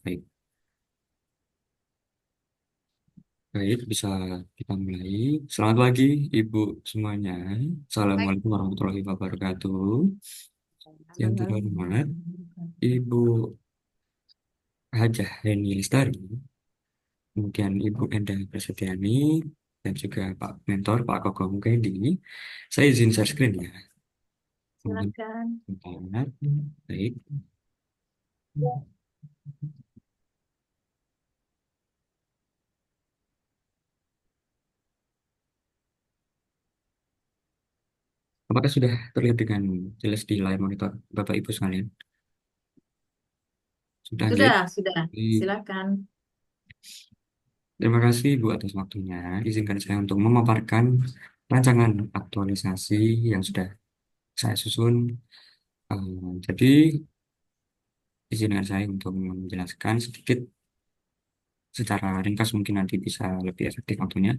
Baik, baik, bisa kita mulai. Selamat pagi, Ibu semuanya. Baik. Assalamualaikum warahmatullahi wabarakatuh. Yang terhormat, Ibu Hajah Heni Lestari, kemudian Ibu Endah Prasetyani, dan juga Pak Mentor, Pak Koko Mukedi. Saya izin share screen ya. Kemudian, Silakan. sebentar. Baik. Apakah sudah terlihat dengan jelas di layar monitor Bapak Ibu sekalian? Sudah, nggih? Sudah. Baik. Silakan. Terima kasih Bu atas waktunya. Izinkan saya untuk memaparkan rancangan aktualisasi yang sudah saya susun. Jadi, izinkan saya untuk menjelaskan sedikit secara ringkas, mungkin nanti bisa lebih efektif waktunya.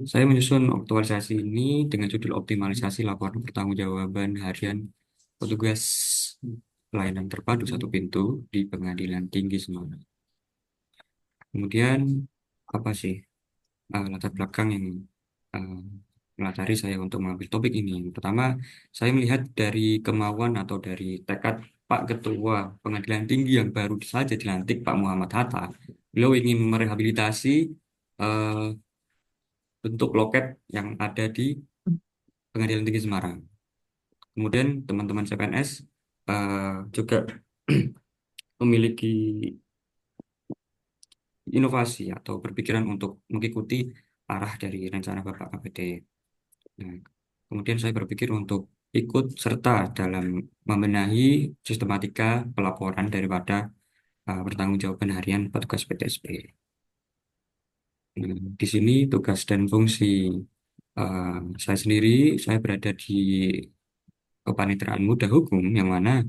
Saya menyusun aktualisasi ini dengan judul optimalisasi laporan pertanggungjawaban harian petugas pelayanan terpadu satu pintu di Pengadilan Tinggi Semarang. Kemudian, apa sih latar belakang yang eh, melatari saya untuk mengambil topik ini? Yang pertama, saya melihat dari kemauan atau dari tekad Pak Ketua Pengadilan Tinggi yang baru saja dilantik, Pak Muhammad Hatta. Beliau ingin merehabilitasi eh, bentuk loket yang ada di Pengadilan Tinggi Semarang. Kemudian teman-teman CPNS juga memiliki inovasi atau berpikiran untuk mengikuti arah dari rencana Bapak KPT. Nah, kemudian saya berpikir untuk ikut serta dalam membenahi sistematika pelaporan daripada pertanggungjawaban harian petugas PTSP. Nah, di sini tugas dan fungsi eh, saya sendiri, saya berada di kepaniteraan muda hukum, yang mana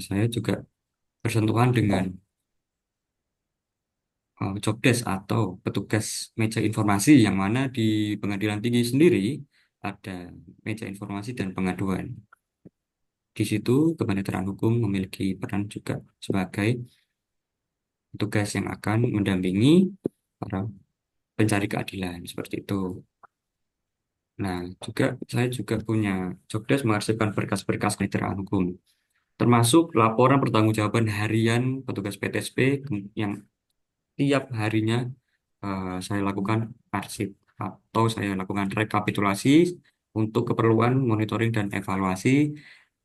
saya juga bersentuhan dengan job desk atau petugas meja informasi, yang mana di Pengadilan Tinggi sendiri ada meja informasi dan pengaduan. Di situ kepaniteraan hukum memiliki peran juga sebagai petugas yang akan mendampingi para pencari keadilan seperti itu. Nah, saya juga punya job desk mengarsipkan berkas-berkas kepaniteraan hukum, termasuk laporan pertanggungjawaban harian petugas PTSP yang tiap harinya saya lakukan arsip atau saya lakukan rekapitulasi untuk keperluan monitoring dan evaluasi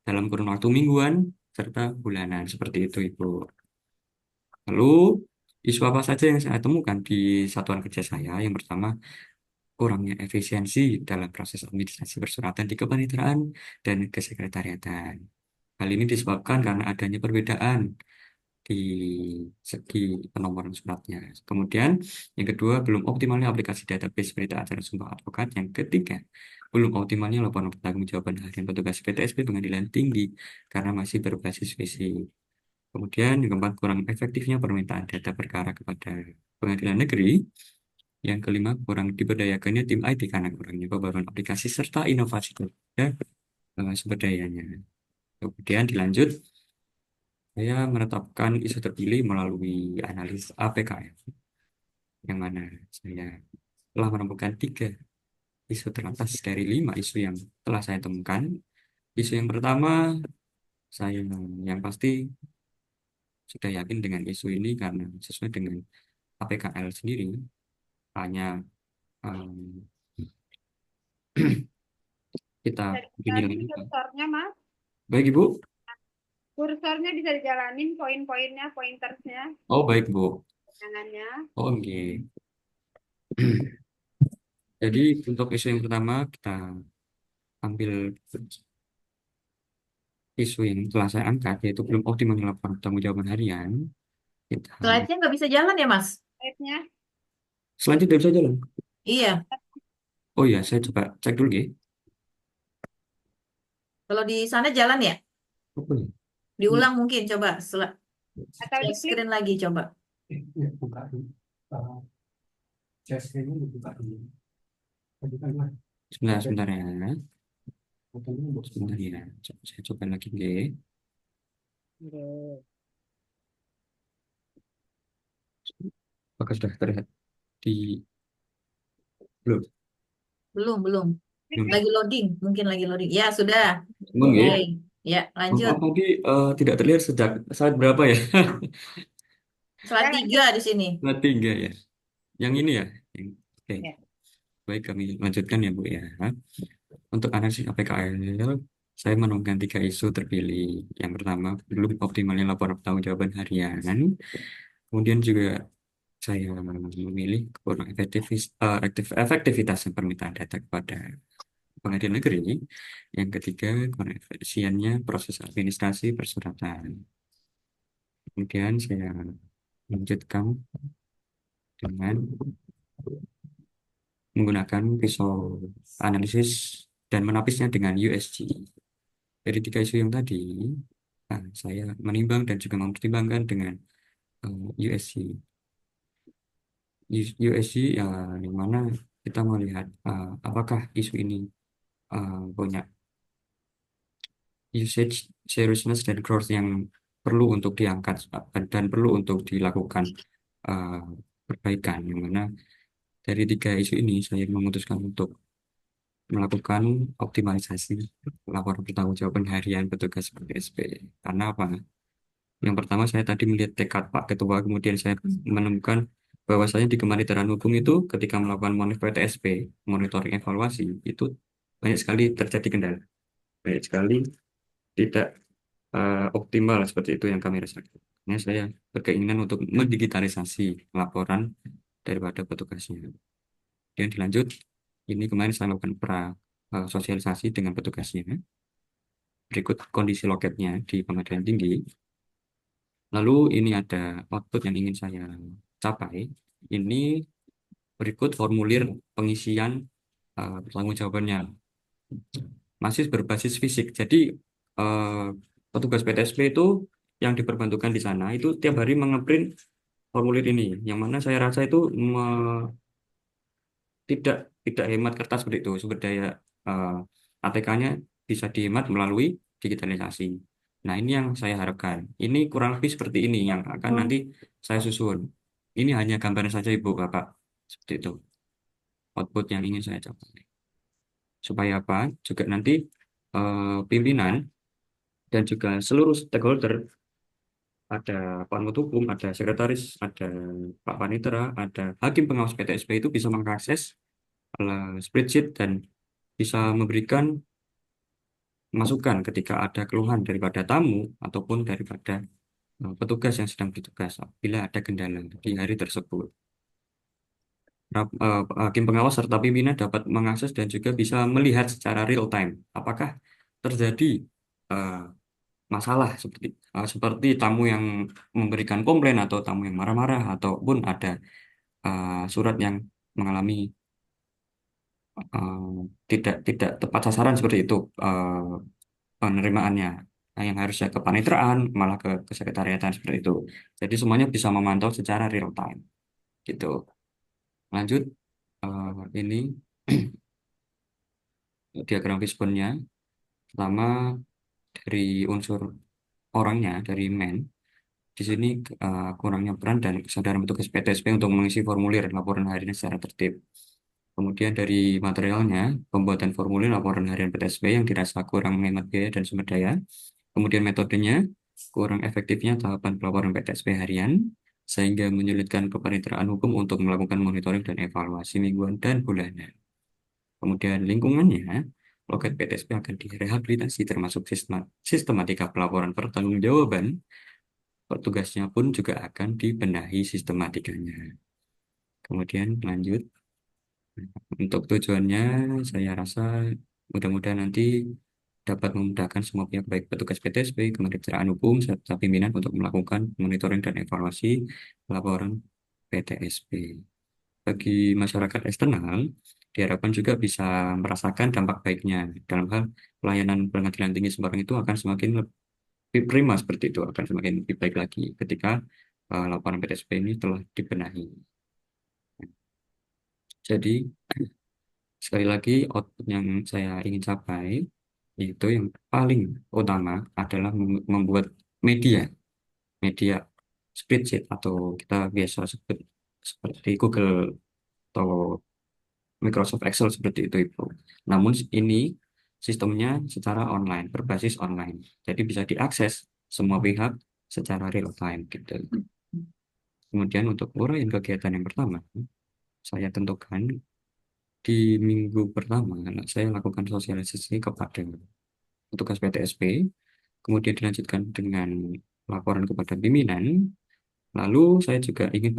dalam kurun waktu mingguan serta bulanan seperti itu, Ibu. Lalu, isu apa saja yang saya temukan di satuan kerja saya? Yang pertama, kurangnya efisiensi dalam proses administrasi persuratan di kepaniteraan dan kesekretariatan. Hal ini disebabkan karena adanya perbedaan di segi penomoran suratnya. Kemudian, yang kedua, belum optimalnya aplikasi database berita acara sumpah advokat. Yang ketiga, belum optimalnya laporan pertanggungjawaban harian petugas PTSP Pengadilan Tinggi karena masih berbasis fisik. Kemudian, yang keempat, kurang efektifnya permintaan data perkara kepada pengadilan negeri. Yang kelima, kurang diberdayakannya tim IT karena kurangnya pembaruan aplikasi serta inovasi dan sumber dayanya. Kemudian dilanjut, saya menetapkan isu terpilih melalui analis APKF, yang mana saya telah menemukan tiga isu teratas dari lima isu yang telah saya temukan. Isu yang pertama, saya yang pasti sudah yakin dengan isu ini karena sesuai dengan APKL sendiri, hanya em, kita Bisa dinilai. dijalanin kursornya, Mas. Baik, Ibu. Kursornya bisa dijalanin poin-poinnya, pointersnya, Oh, baik, Bu. jangannya. Oh, oke. Jadi untuk isu yang pertama kita ambil isu yang telah saya angkat, yaitu belum optimalnya laporan pertanggungjawaban harian. Kita Slide-nya nggak bisa jalan ya, Mas? Slide-nya. selanjutnya bisa jalan. Iya. Oh iya, saya coba cek dulu ya. Kalau di sana jalan ya? Apa nih? Hmm. Diulang mungkin, coba. Atau Share diklik. screen lagi, coba. Ya, buka dulu. Cek screen-nya dibuka dulu. Sebentar, sebentar ya. Sebentar ya. Saya coba lagi ya. Oke. Apakah sudah terlihat di belum? Belum, belum. Belum. Lagi loading, mungkin lagi loading. Ya, sudah. Emang Oke. ya? Ya, lanjut. Maaf tadi tidak terlihat sejak saat berapa ya? Slide 3 di sini. Saat tiga ya. Yang ini ya. Oke, Ya. baik kami lanjutkan ya Bu ya. Untuk analisis APKL, saya menemukan tiga isu terpilih. Yang pertama, belum optimalnya laporan pertanggungjawaban harian. Kemudian juga saya memilih kurang efektivitas permintaan data kepada pengadilan negeri. Yang ketiga, kurang efisiennya proses administrasi persuratan. Kemudian saya lanjutkan dengan menggunakan pisau analisis dan menapisnya dengan USG. Dari tiga isu yang tadi, saya menimbang dan juga mempertimbangkan dengan USG. USG ya, yang mana kita melihat apakah isu ini punya usage, seriousness, dan growth yang perlu untuk diangkat dan perlu untuk dilakukan uh, perbaikan. Yang mana dari tiga isu ini saya memutuskan untuk melakukan optimalisasi laporan pertanggungjawaban harian petugas PTSP. Karena apa? Yang pertama saya tadi melihat tekad Pak Ketua, kemudian saya menemukan bahwasanya di Kementerian Hukum itu ketika melakukan monitor PTSP, monitoring evaluasi, itu banyak sekali terjadi kendala. Banyak sekali tidak optimal seperti itu yang kami rasakan. Nah, saya berkeinginan untuk mendigitalisasi laporan daripada petugasnya. Dan dilanjut, ini kemarin saya lakukan sosialisasi dengan petugasnya. Berikut kondisi loketnya di Pengadilan Tinggi. Lalu ini ada output yang ingin saya capai. Ini berikut formulir pengisian pertanggungjawabannya. Masih berbasis fisik. Jadi eh, petugas PTSP itu yang diperbantukan di sana itu tiap hari mengeprint formulir ini, yang mana saya rasa itu tidak tidak hemat kertas seperti itu. Sumber daya eh, ATK-nya bisa dihemat melalui digitalisasi. Nah, ini yang saya harapkan. Ini kurang lebih seperti ini yang akan nanti saya susun. Ini hanya gambaran saja Ibu Bapak. Seperti itu output yang ingin saya capai. Supaya apa? Juga nanti pimpinan dan juga seluruh stakeholder, ada pengamat hukum, ada sekretaris, ada Pak Panitera, ada hakim pengawas PTSP itu bisa mengakses spreadsheet dan bisa memberikan masukan ketika ada keluhan daripada tamu ataupun daripada petugas yang sedang bertugas bila ada kendala di hari tersebut. Hakim pengawas serta pimpinan dapat mengakses dan juga bisa melihat secara real time apakah terjadi eh, masalah seperti tamu yang memberikan komplain atau tamu yang marah-marah ataupun ada surat yang mengalami eh, tidak tidak tepat sasaran seperti itu penerimaannya. Nah, yang harusnya ke paniteraan malah ke kesekretariatan seperti itu. Jadi semuanya bisa memantau secara real time gitu. Lanjut ini diagram fishbone-nya. Pertama dari unsur orangnya dari man. Di sini kurangnya peran dan kesadaran petugas PTSP untuk mengisi formulir laporan harian secara tertib. Kemudian dari materialnya, pembuatan formulir laporan harian PTSP yang dirasa kurang menghemat biaya dan sumber daya. Kemudian metodenya, kurang efektifnya tahapan pelaporan PTSP harian, sehingga menyulitkan kepaniteraan hukum untuk melakukan monitoring dan evaluasi mingguan dan bulanan. Kemudian lingkungannya, loket PTSP akan direhabilitasi termasuk sistematika pelaporan pertanggungjawaban. Petugasnya pun juga akan dibenahi sistematikanya. Kemudian lanjut, untuk tujuannya saya rasa mudah-mudahan nanti dapat memudahkan semua pihak baik petugas PTSP, Kementerian Hukum, serta pimpinan untuk melakukan monitoring dan evaluasi laporan PTSP. Bagi masyarakat eksternal, diharapkan juga bisa merasakan dampak baiknya dalam hal pelayanan pengadilan tinggi Semarang itu akan semakin lebih prima seperti itu, akan semakin lebih baik lagi ketika laporan PTSP ini telah dibenahi. Jadi, sekali lagi, output yang saya ingin capai itu yang paling utama adalah membuat media, media. spreadsheet atau kita biasa sebut seperti Google atau Microsoft Excel seperti itu Ibu. Namun ini sistemnya secara online, berbasis online. Jadi bisa diakses semua pihak secara real time gitu. Kemudian untuk uraian kegiatan yang pertama, saya tentukan di minggu pertama saya lakukan sosialisasi kepada petugas PTSP, kemudian dilanjutkan dengan laporan kepada pimpinan. Lalu saya juga ingin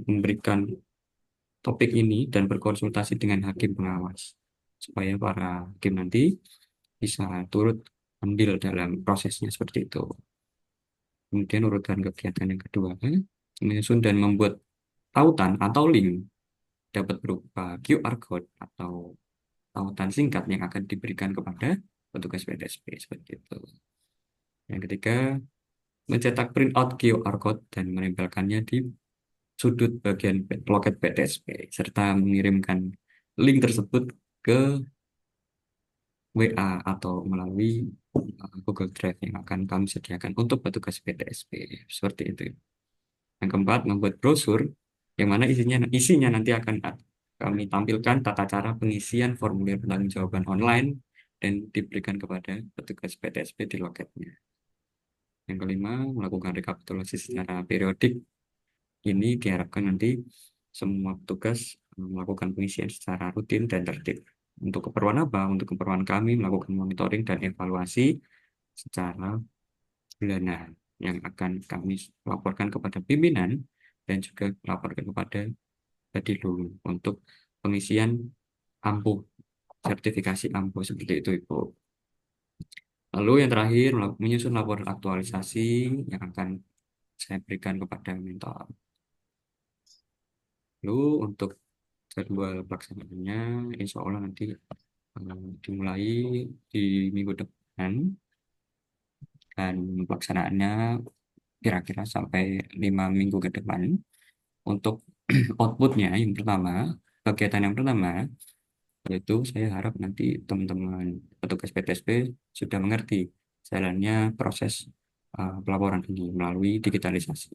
memberikan topik ini dan berkonsultasi dengan hakim pengawas supaya para hakim nanti bisa turut andil dalam prosesnya seperti itu. Kemudian urutan kegiatan yang kedua, menyusun dan membuat tautan atau link dapat berupa QR code atau tautan singkat yang akan diberikan kepada petugas PTSP seperti itu. Yang ketiga, mencetak printout QR code dan menempelkannya di sudut bagian loket PTSP serta mengirimkan link tersebut ke WA atau melalui Google Drive yang akan kami sediakan untuk petugas PTSP. Seperti itu. Yang keempat, membuat brosur yang mana isinya nanti akan kami tampilkan tata cara pengisian formulir pertanggungjawaban online dan diberikan kepada petugas PTSP di loketnya. Yang kelima, melakukan rekapitulasi secara periodik. Ini diharapkan nanti semua petugas melakukan pengisian secara rutin dan tertib. Untuk keperluan apa? Untuk keperluan kami melakukan monitoring dan evaluasi secara bulanan yang akan kami laporkan kepada pimpinan dan juga laporkan kepada Badilu untuk pengisian AMPU, sertifikasi AMPU seperti itu, Ibu. Lalu yang terakhir, menyusun laporan aktualisasi yang akan saya berikan kepada mentor. Lalu untuk jadwal pelaksanaannya, insya Allah nanti dimulai di minggu depan dan pelaksanaannya kira-kira sampai 5 minggu ke depan. Untuk outputnya yang pertama, kegiatan yang pertama, yaitu saya harap nanti teman-teman petugas PTSP sudah mengerti jalannya proses pelaporan ini melalui digitalisasi.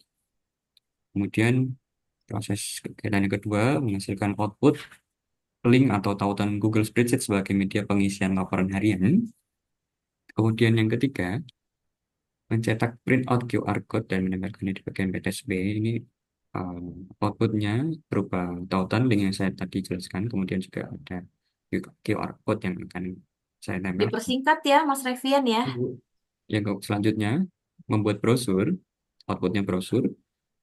Kemudian proses kegiatan yang kedua menghasilkan output link atau tautan Google Spreadsheet sebagai media pengisian laporan harian. Kemudian yang ketiga, mencetak printout QR code dan menempelkannya di bagian PTSB. Ini outputnya berupa tautan link yang saya tadi jelaskan. Kemudian juga ada QR code yang akan saya tempel. Dipersingkat ya, Mas Revian ya. Yang selanjutnya, membuat brosur, outputnya brosur.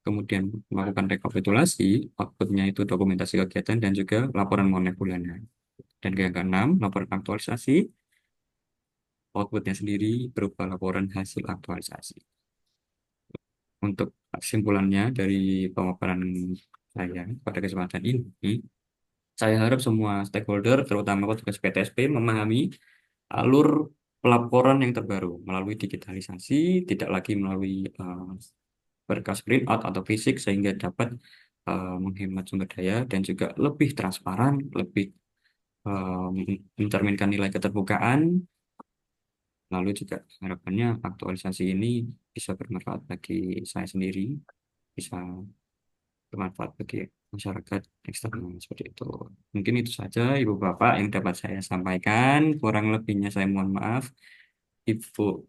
Kemudian melakukan rekapitulasi, outputnya itu dokumentasi kegiatan dan juga laporan moneter bulanan. Dan yang keenam, laporan aktualisasi, outputnya sendiri berupa laporan hasil aktualisasi. Untuk kesimpulannya dari pemaparan saya pada kesempatan ini, saya harap semua stakeholder, terutama petugas PTSP, memahami alur pelaporan yang terbaru melalui digitalisasi, tidak lagi melalui berkas printout atau fisik, sehingga dapat menghemat sumber daya dan juga lebih transparan, lebih mencerminkan nilai keterbukaan. Lalu juga harapannya aktualisasi ini bisa bermanfaat bagi saya sendiri, bisa bermanfaat bagi masyarakat eksternal seperti itu. Mungkin itu saja Ibu Bapak yang dapat saya sampaikan. Kurang lebihnya saya mohon maaf. Ibu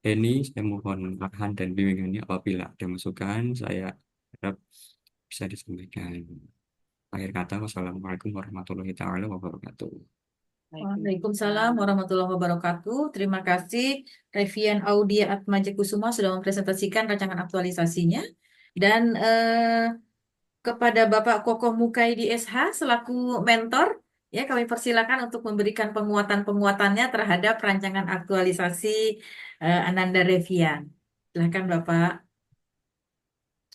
Eni, saya mohon arahan dan bimbingannya apabila ada masukan, saya harap bisa disampaikan. Akhir kata, wassalamualaikum warahmatullahi taala wabarakatuh. Waalaikumsalam warahmatullahi wabarakatuh. Terima kasih Revian Audia Atmaja Kusuma sudah mempresentasikan rancangan aktualisasinya. Dan kepada Bapak Kokoh Mukaidi SH selaku mentor, ya kami persilakan untuk memberikan penguatan-penguatannya terhadap rancangan aktualisasi Ananda Revian. Silakan Bapak.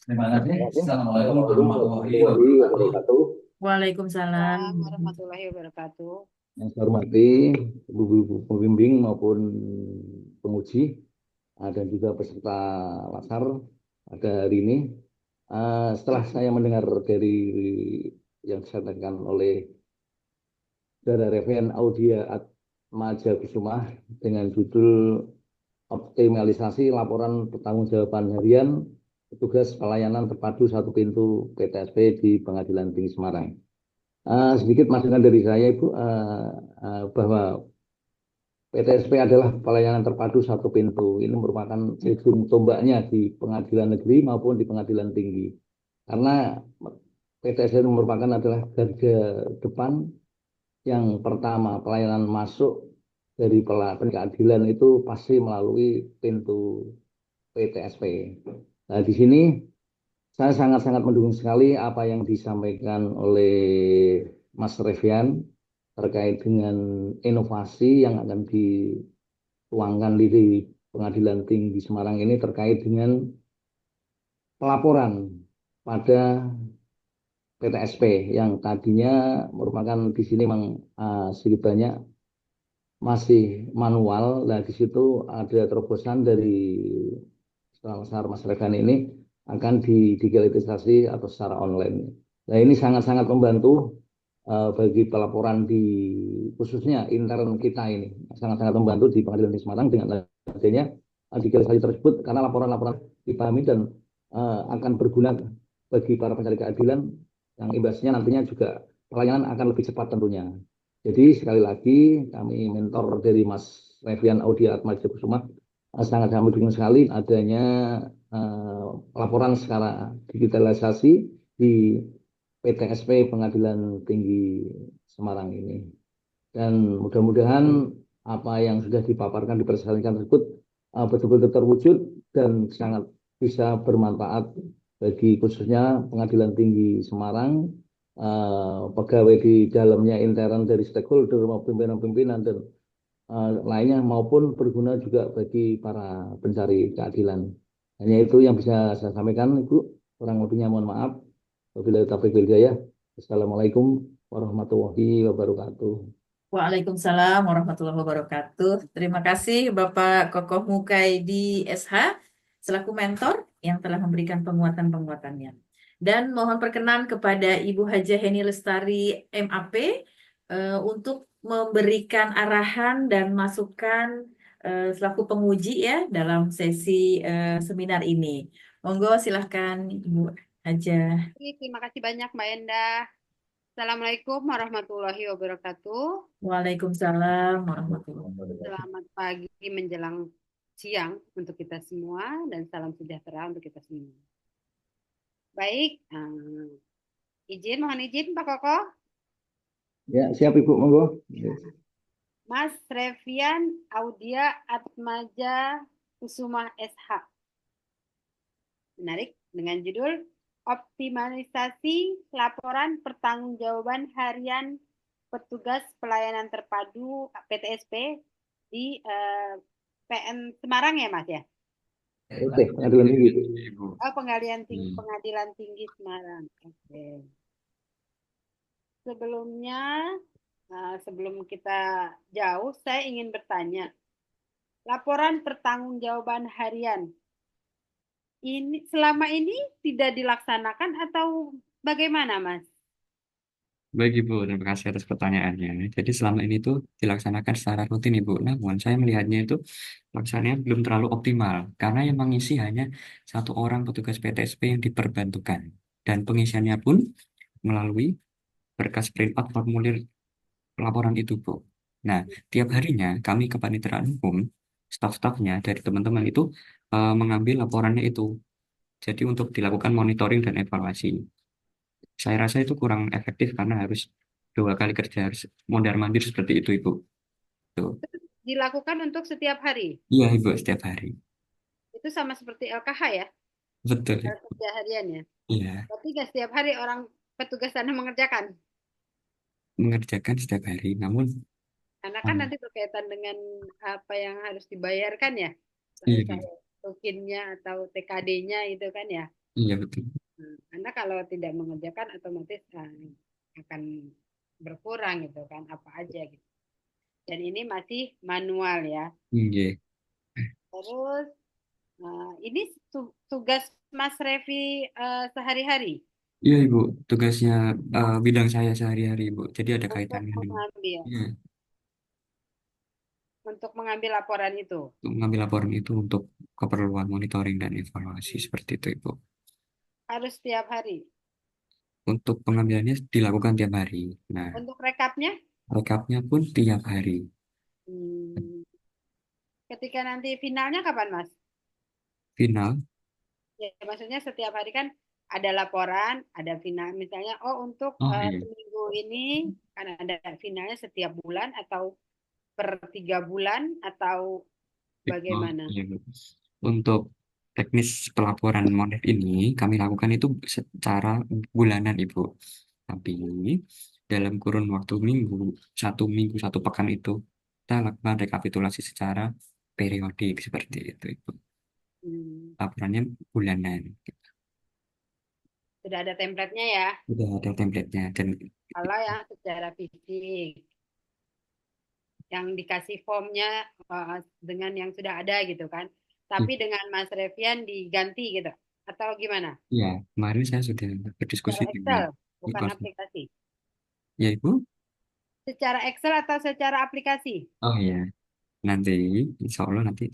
Terima kasih. Assalamualaikum Assalamualaikum warahmatullahi warahmatullahi wabarakatuh. wabarakatuh. Waalaikumsalam. Waalaikumsalam warahmatullahi wabarakatuh. Yang saya hormati ibu-ibu pembimbing maupun penguji dan juga peserta lasar pada hari ini. Setelah saya mendengar dari yang disampaikan oleh Saudara Reven Audia Atmaja Kusuma dengan judul optimalisasi laporan pertanggungjawaban harian petugas pelayanan terpadu satu pintu PTSP di Pengadilan Tinggi Semarang. Sedikit masukan dari saya, Ibu, bahwa PTSP adalah pelayanan terpadu satu pintu. Ini merupakan ujung tombaknya di pengadilan negeri maupun di pengadilan tinggi. Karena PTSP itu merupakan adalah garda depan yang pertama, pelayanan masuk dari pengadilan itu pasti melalui pintu PTSP. Nah, di sini saya sangat-sangat mendukung sekali apa yang disampaikan oleh Mas Revian terkait dengan inovasi yang akan dituangkan di Pengadilan Tinggi Semarang ini terkait dengan pelaporan pada PTSP yang tadinya merupakan di sini memang sedikit banyak masih manual. Nah, di situ ada terobosan dari Mas Revan ini akan digitalisasi atau secara online. Nah, ini sangat-sangat membantu bagi pelaporan di khususnya intern kita ini. Sangat-sangat membantu di Pengadilan Tinggi Semarang dengan adanya digitalisasi tersebut karena laporan-laporan dipahami dan akan berguna bagi para pencari keadilan yang imbasnya nantinya juga pelayanan akan lebih cepat tentunya. Jadi sekali lagi kami mentor dari Mas Revian Audia Atmaja Kusuma sangat-sangat mendukung sekali adanya laporan secara digitalisasi di PTSP Pengadilan Tinggi Semarang ini. Dan mudah-mudahan apa yang sudah dipaparkan dipresentasikan tersebut betul-betul terwujud dan sangat bisa bermanfaat bagi khususnya Pengadilan Tinggi Semarang, pegawai di dalamnya intern dari stakeholder maupun pimpinan-pimpinan dan lainnya maupun berguna juga bagi para pencari keadilan. Hanya itu yang bisa saya sampaikan, Ibu. Kurang lebihnya mohon maaf. Wabillahi taufiq wal hidayah. Assalamualaikum warahmatullahi wabarakatuh. Waalaikumsalam warahmatullahi wabarakatuh. Terima kasih Bapak Kokoh Mukaidi SH selaku mentor yang telah memberikan penguatan-penguatannya. Dan mohon perkenan kepada Ibu Hajah Heni Lestari MAP untuk memberikan arahan dan masukan selaku penguji ya dalam sesi seminar ini. Monggo silahkan Ibu Hajah. Terima kasih banyak Mbak Endah. Assalamualaikum warahmatullahi wabarakatuh. Waalaikumsalam warahmatullahi wabarakatuh. Selamat pagi menjelang siang untuk kita semua dan salam sejahtera untuk kita semua. Baik, mohon izin Pak Koko. Ya, siap Ibu, monggo. Mas Revian Audia Atmaja Kusuma SH. Menarik dengan judul Optimalisasi Laporan Pertanggungjawaban Harian Petugas Pelayanan Terpadu PTSP di PN Semarang ya Mas ya? Oke, Pengadilan Tinggi. Pengadilan Tinggi Semarang. Oke. Sebelum kita jauh, saya ingin bertanya. Laporan pertanggungjawaban harian ini selama ini tidak dilaksanakan atau bagaimana, Mas? Baik Ibu, terima kasih atas pertanyaannya. Jadi selama ini tuh dilaksanakan secara rutin Ibu. Namun saya melihatnya itu pelaksanaannya belum terlalu optimal karena yang mengisi hanya satu orang petugas PTSP yang diperbantukan dan pengisiannya pun melalui berkas print out formulir laporan itu Bu. Nah, tiap harinya kami kepaniteraan hukum, staf-stafnya dari teman-teman itu mengambil laporannya itu. Jadi untuk dilakukan monitoring dan evaluasi. Saya rasa itu kurang efektif karena harus 2 kali kerja, harus mondar-mandir seperti itu, Ibu. Tuh. Dilakukan untuk setiap hari? Iya, Ibu, setiap hari. Itu sama seperti LKH ya? Betul. Kerja harian ya? Iya, Tapi nggak setiap hari orang petugas sana mengerjakan? mengerjakan setiap hari. Namun, Karena kan nanti berkaitan dengan apa yang harus dibayarkan ya? iya, Kayak tokennya atau TKD-nya itu kan ya? iya betul. Karena kalau tidak mengerjakan otomatis akan berkurang gitu kan apa aja gitu. Dan ini masih manual ya. Iya. Terus ini tugas Mas Revi sehari-hari. Iya, Ibu. Tugasnya bidang saya sehari-hari, Ibu. Jadi ada kaitannya dengan. Mengambil. Iya. untuk mengambil laporan itu. Untuk mengambil laporan itu untuk keperluan monitoring dan evaluasi seperti itu, Ibu. Harus setiap hari. Untuk pengambilannya dilakukan tiap hari. Nah, Untuk rekapnya, rekapnya pun tiap hari. hmm, ketika nanti finalnya kapan, Mas? Final, Ya, maksudnya setiap hari kan ada laporan, ada final. Misalnya, oh untuk oh iya, seminggu ini kan ada finalnya setiap bulan atau per 3 bulan atau oh, bagaimana? iya, Bu. Untuk teknis pelaporan monet ini kami lakukan itu secara bulanan, Ibu. Tapi dalam kurun waktu minggu, satu pekan itu kita lakukan rekapitulasi secara periodik seperti itu, Ibu. Hmm, Laporannya bulanan. sudah ada template-nya ya. Udah ada template-nya dan Kalau yang secara fisik, yang dikasih formnya dengan yang sudah ada gitu kan. Tapi dengan Mas Revian diganti gitu. Atau gimana? ya, kemarin saya sudah berdiskusi Secara dengan Excel, bukan konsul. aplikasi. Ya, Ibu. Secara Excel atau secara aplikasi? Oh iya, nanti insya Allah nanti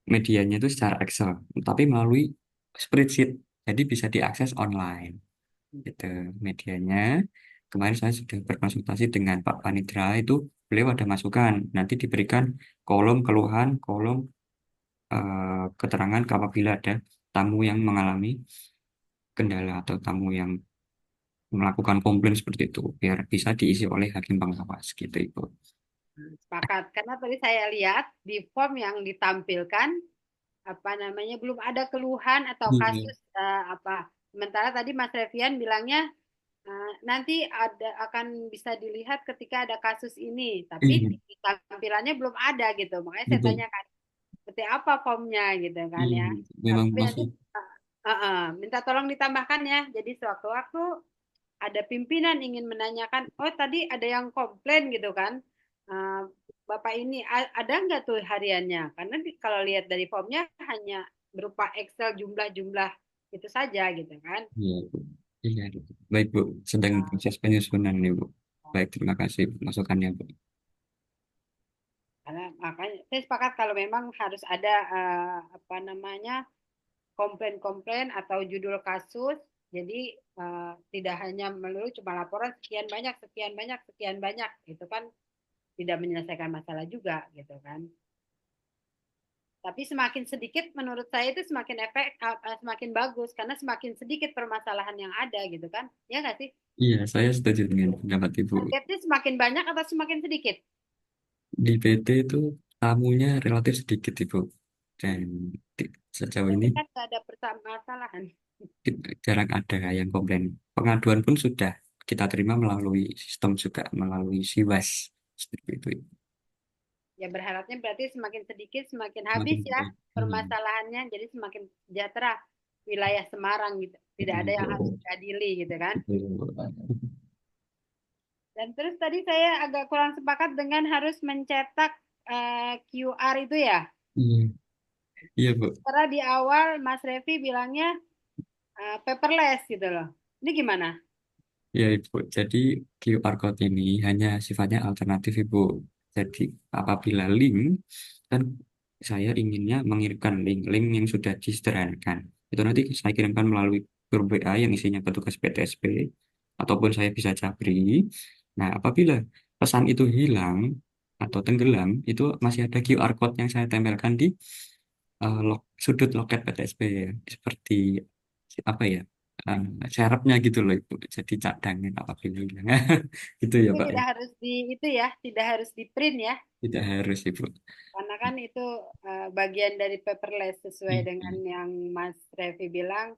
medianya itu secara Excel, tapi melalui spreadsheet, jadi bisa diakses online. Gitu medianya. Kemarin saya sudah berkonsultasi dengan Pak Panitra itu, beliau ada masukan, nanti diberikan kolom keluhan, kolom keterangan apabila ada tamu yang mengalami kendala atau tamu yang melakukan komplain seperti itu, biar bisa diisi oleh hakim pengawas gitu, Ibu. Sepakat. Karena tadi saya lihat di form yang ditampilkan apa namanya belum ada keluhan atau Iya. kasus apa. Sementara tadi Mas Revian bilangnya nanti ada akan bisa dilihat ketika ada kasus ini, tapi Iya, di tampilannya belum ada gitu. Makanya saya betul. tanyakan seperti apa formnya gitu kan Iya, ya. memang Tapi nanti masih. minta tolong ditambahkan ya. Jadi sewaktu-waktu ada pimpinan ingin menanyakan, oh tadi ada yang komplain gitu kan, uh, Bapak ini ada nggak tuh hariannya? Karena kalau lihat dari formnya hanya berupa Excel jumlah-jumlah itu saja gitu kan. Iya, Bu. Iya, Bu. Baik, Bu. Sedang proses penyusunan nih, Bu. Baik, terima kasih masukannya, Bu. Karena makanya saya sepakat kalau memang harus ada apa namanya komplain-komplain atau judul kasus. Jadi tidak hanya melulu cuma laporan sekian banyak, sekian banyak, sekian banyak, itu kan tidak menyelesaikan masalah juga gitu kan. Tapi semakin sedikit menurut saya itu semakin semakin bagus karena semakin sedikit permasalahan yang ada gitu kan. Ya nggak sih? Iya, saya setuju dengan pendapat Ibu. Targetnya semakin banyak atau semakin sedikit? Di PT itu tamunya relatif sedikit, Ibu. Dan sejauh ini Berarti kan nggak ada permasalahan. jarang ada yang komplain. Pengaduan pun sudah kita terima melalui sistem juga, melalui SIWAS. Seperti itu, Ibu. Ya berharapnya berarti semakin sedikit semakin habis Semakin ya baik. permasalahannya. Jadi semakin sejahtera wilayah Semarang gitu. Tidak ada yang harus Betul. diadili gitu kan. Betul. Dan terus tadi saya agak kurang sepakat dengan harus mencetak QR itu ya. Iya, iya, Bu. Karena di awal Mas Revi bilangnya paperless gitu loh. Ini gimana? Ya, Ibu. Jadi QR code ini hanya sifatnya alternatif, Ibu. Jadi apabila link, kan saya inginnya mengirimkan link yang sudah disederhanakan. Itu nanti saya kirimkan melalui grup WA yang isinya petugas PTSP, ataupun saya bisa japri. Nah, apabila pesan itu hilang atau tenggelam, itu masih ada QR code yang saya tempelkan di sudut loket PTSP ya. Seperti apa ya? eh, Serepnya gitu loh, Ibu. Jadi cadangnya apabila hilang. Gitu ya, Itu Pak. tidak harus di itu ya, tidak harus di print ya. Tidak harus, Ibu. Karena kan itu bagian dari paperless sesuai dengan Iya. yang Mas Revi bilang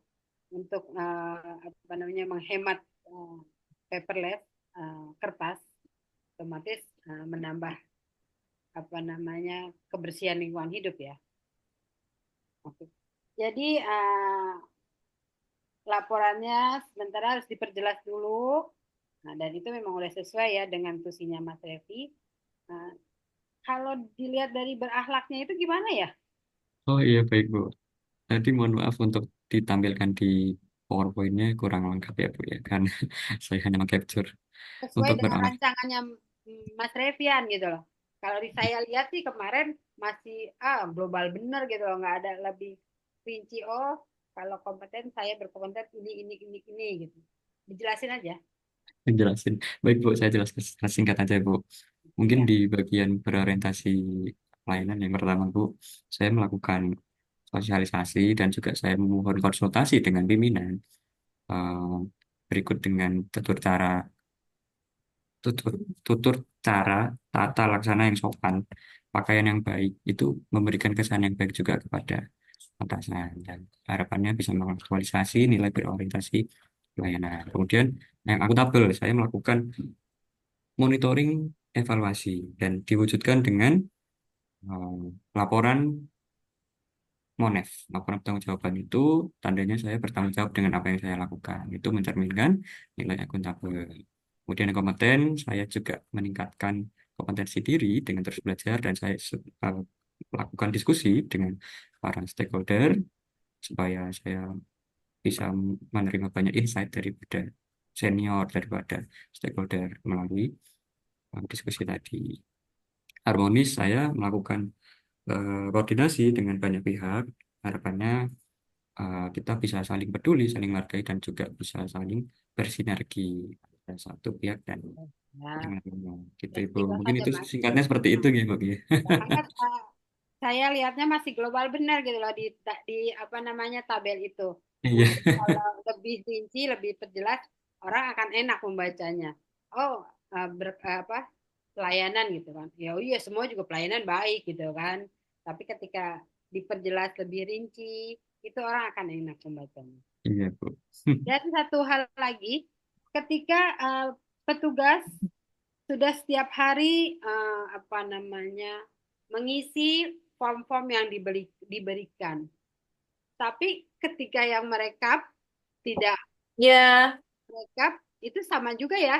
untuk apa namanya menghemat paperless kertas otomatis menambah apa namanya kebersihan lingkungan hidup ya. Oke. Jadi laporannya sementara harus diperjelas dulu. Nah, dan itu memang udah sesuai ya dengan tusinya Mas Revi. Nah, kalau dilihat dari berakhlaknya itu gimana ya? Oh iya, baik, Bu. Tadi mohon maaf untuk ditampilkan di PowerPoint-nya kurang lengkap ya, Bu ya. Karena saya hanya meng-capture Sesuai untuk dengan berakhlak. rancangannya Mas Revian gitu loh. Kalau saya lihat sih kemarin masih global bener gitu loh, nggak ada lebih rinci. Oh, kalau kompeten saya berkompeten ini gitu. Dijelasin aja. Jelasin. Baik Bu, saya jelaskan secara singkat aja Bu. Mungkin Ya. di bagian berorientasi pelayanan yang pertama Bu, saya melakukan sosialisasi dan juga saya memohon konsultasi dengan pimpinan eh, berikut dengan tutur, tutur cara tata laksana yang sopan, pakaian yang baik itu memberikan kesan yang baik juga kepada atasan dan harapannya bisa mengaktualisasi nilai berorientasi pelayanan. Kemudian yang akuntabel, saya melakukan monitoring evaluasi dan diwujudkan dengan eh, laporan MONEF. Laporan pertanggungjawaban itu tandanya saya bertanggung jawab dengan apa yang saya lakukan. Itu mencerminkan nilai akuntabel. Kemudian yang kompeten, saya juga meningkatkan kompetensi diri dengan terus belajar dan saya melakukan diskusi dengan para stakeholder supaya saya bisa menerima banyak insight daripada senior, daripada stakeholder melalui diskusi tadi. Harmonis, saya melakukan koordinasi dengan banyak pihak. Harapannya kita bisa saling peduli, saling menghargai, dan juga bisa saling bersinergi antara satu pihak dan Nah, yang lainnya. Gitu, Ibu. sekilas Mungkin aja itu Mas. singkatnya seperti itu, ya, Bu. Ya. Makanya saya lihatnya masih global benar gitu loh di apa namanya tabel itu. Iya, Mungkin kalau lebih rinci, lebih perjelas, orang akan enak membacanya. Oh, apa pelayanan gitu kan. Ya oh iya semua juga pelayanan baik gitu kan. Tapi ketika diperjelas lebih rinci, itu orang akan enak membacanya. iya, Bu. Dan satu hal lagi, ketika petugas sudah setiap hari apa namanya mengisi form-form yang diberikan. Tapi ketika yang merekap tidak Ya, merekap itu sama juga ya.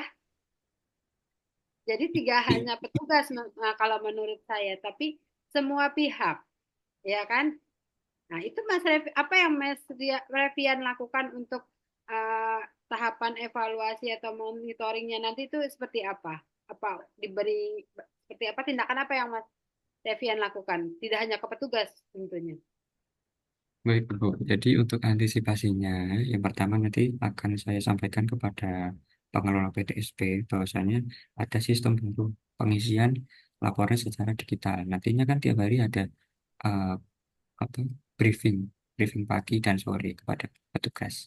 Jadi tidak hanya petugas kalau menurut saya, tapi semua pihak, ya kan? Nah itu Mas apa yang Mas Revian lakukan untuk uh, tahapan evaluasi atau monitoringnya nanti itu seperti apa? Apa diberi seperti apa tindakan apa yang Mas Revian lakukan? Tidak hanya ke petugas tentunya. Baik, Bu. Jadi untuk antisipasinya, yang pertama nanti akan saya sampaikan kepada pengelola PTSP bahwasanya ada sistem baru pengisian laporan secara digital. Nantinya kan tiap hari ada eh, apa briefing, briefing pagi dan sore kepada petugas.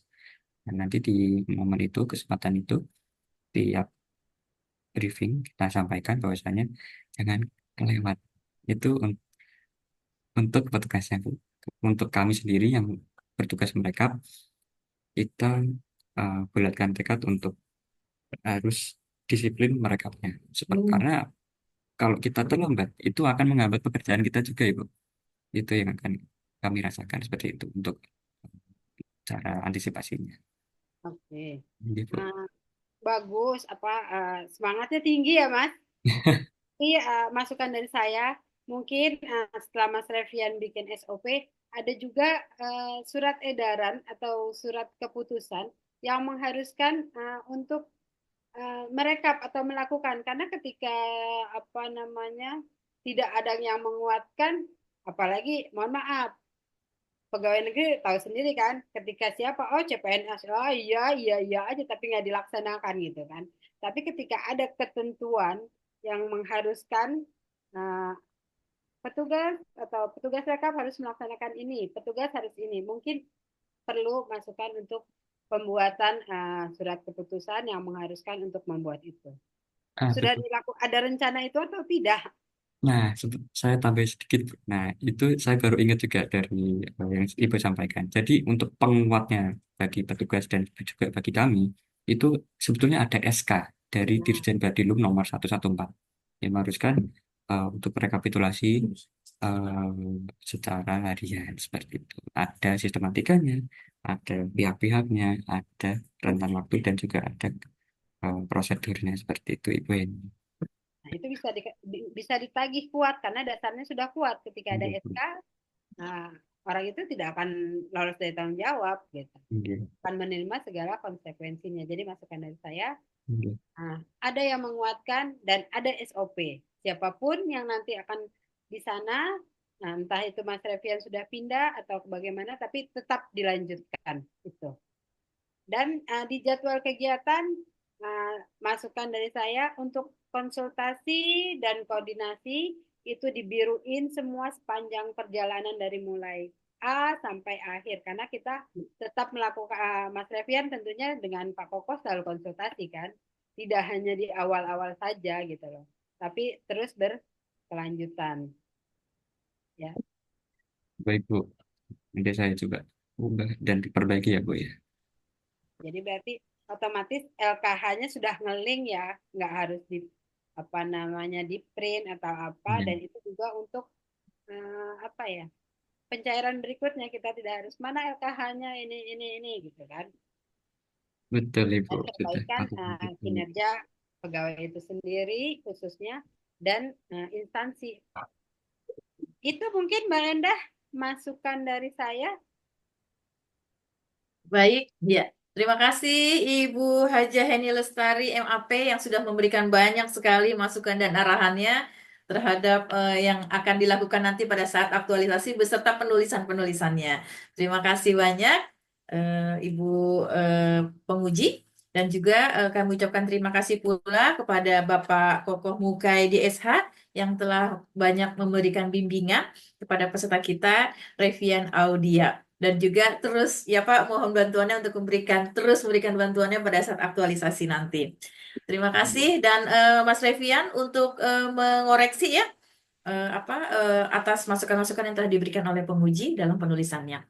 Dan nanti di momen itu, kesempatan itu, tiap briefing kita sampaikan bahwasanya jangan kelewat. Itu untuk petugasnya, Bu. Untuk kami sendiri yang bertugas mereka, kita bulatkan tekad untuk harus disiplin merekapnya. Karena kalau kita terlambat, itu akan menghambat pekerjaan kita juga, Ibu. Itu yang akan kami rasakan seperti itu untuk cara antisipasinya. Oke. Gitu. Nah, bagus apa semangatnya tinggi ya Mas. Tapi masukan dari saya mungkin setelah Mas Revian bikin SOP ada juga surat edaran atau surat keputusan yang mengharuskan untuk merekap atau melakukan karena ketika apa namanya tidak ada yang menguatkan apalagi mohon maaf pegawai negeri tahu sendiri kan ketika siapa oh CPNS oh iya iya iya aja tapi nggak dilaksanakan gitu kan tapi ketika ada ketentuan yang mengharuskan uh, petugas atau petugas rekap harus melaksanakan ini petugas harus ini mungkin perlu masukan untuk pembuatan surat keputusan yang mengharuskan untuk membuat itu sudah Betul. dilakukan ada rencana itu atau tidak. Nah, saya tambah sedikit, Bu. Nah, itu saya baru ingat juga dari yang Ibu sampaikan. Jadi, untuk penguatnya bagi petugas dan juga bagi kami, itu sebetulnya ada SK dari Dirjen Badilum nomor 114 yang mengharuskan untuk rekapitulasi eh, secara harian seperti itu. Ada sistematikanya, ada pihak-pihaknya, ada rentang waktu dan juga ada prosedurnya seperti itu, Ibu. Nah, itu bisa ditagih kuat karena dasarnya sudah kuat ketika ada SK. Nah, orang itu tidak akan lolos dari tanggung jawab gitu. Iya. Akan menerima segala konsekuensinya. Jadi masukan dari saya, Iya. ada yang menguatkan dan ada SOP. siapapun yang nanti akan di sana, nah entah itu Mas Revian sudah pindah atau bagaimana, tapi tetap dilanjutkan itu. Dan di jadwal kegiatan masukan dari saya untuk konsultasi dan koordinasi itu dibiruin semua sepanjang perjalanan dari mulai A sampai akhir karena kita tetap melakukan Mas Revian tentunya dengan Pak Koko selalu konsultasi kan, tidak hanya di awal-awal saja gitu loh, tapi terus berkelanjutan ya. Baik, Bu. Nanti saya juga ubah dan diperbaiki ya, Bu ya. Jadi berarti otomatis LKH-nya sudah ngeling ya, nggak harus di apa namanya di print atau apa, Iya. dan itu juga untuk apa ya, pencairan berikutnya kita tidak harus mana LKH-nya ini gitu kan, Betul, Ibu. dan Sudah perbaikan aku begitu. kinerja pegawai itu sendiri khususnya dan instansi. Itu mungkin Mbak Endah masukan dari saya. Baik, ya. Terima kasih Ibu Hajah Heni Lestari MAP yang sudah memberikan banyak sekali masukan dan arahannya terhadap yang akan dilakukan nanti pada saat aktualisasi beserta penulisan-penulisannya. Terima kasih banyak Ibu penguji dan juga kami ucapkan terima kasih pula kepada Bapak Kokoh Mukai DSH yang telah banyak memberikan bimbingan kepada peserta kita, Revian Audia. Dan juga terus ya Pak mohon bantuannya untuk terus memberikan bantuannya pada saat aktualisasi nanti. Terima kasih dan Mas Revian untuk mengoreksi ya atas masukan-masukan yang telah diberikan oleh penguji dalam penulisannya.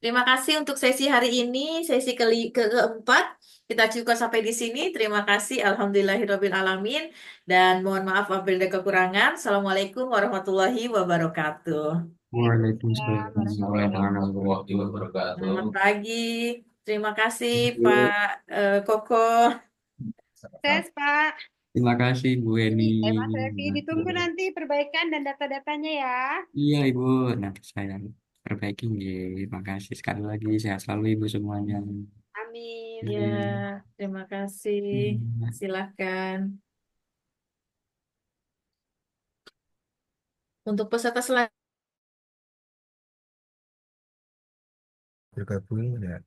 Terima kasih untuk sesi hari ini, sesi keempat. Kita cukup sampai di sini. Terima kasih. Alhamdulillahirabbil alamin dan mohon maaf apabila ada kekurangan. Assalamualaikum warahmatullahi wabarakatuh. Waalaikumsalam Warahmatullahi Selamat wabarakatuh. pagi. Terima kasih Pak Koko. Sukses Pak. Terima kasih, Bu Eni. Mas Revi, ditunggu nanti perbaikan dan data-datanya ya. Iya, Ibu. Nanti saya perbaiki. Terima kasih sekali lagi. Sehat selalu, Ibu semuanya. Amin. Ya, terima kasih. Hmm. Silakan. Untuk peserta selanjutnya. bergabung ya.